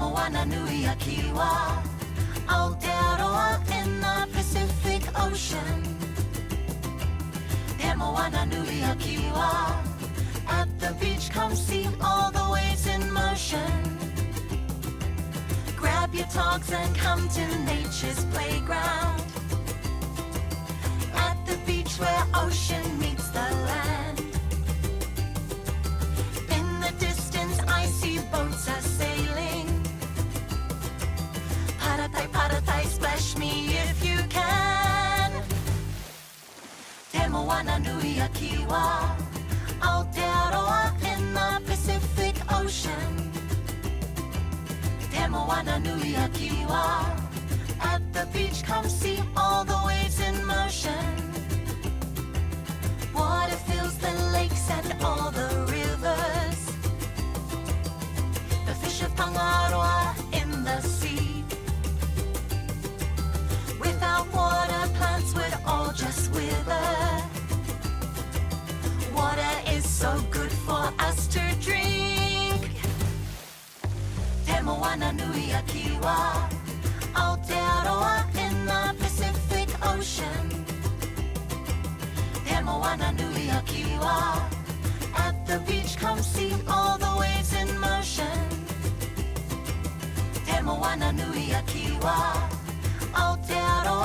Moana nui a Kiwa, Aotearoa in the Pacific Ocean. Moana nui a Kiwa, at the beach come see all the waves in motion. Grab your togs and come to nature's playground. At the beach where ocean meets the land. In the distance I see boats are sailing. Paratai, paratai, splash me if you can. Te Moana nui a Kiwa, Aotearoa in the Pacific Ocean. Te Moana nui a Kiwa, at the beach come see all the waves in motion. Water fills the lakes and all the rivers. The fish of Tangaroa in the sea. Without water, plants would all just wither. Water is so good for us to drink. Te Moana nui a Kiwa, Aotearoa in the Pacific Ocean. Te Moana nui a Kiwa, at the beach come see all the waves in motion. Te Moana nui a Kiwa, Aotearoa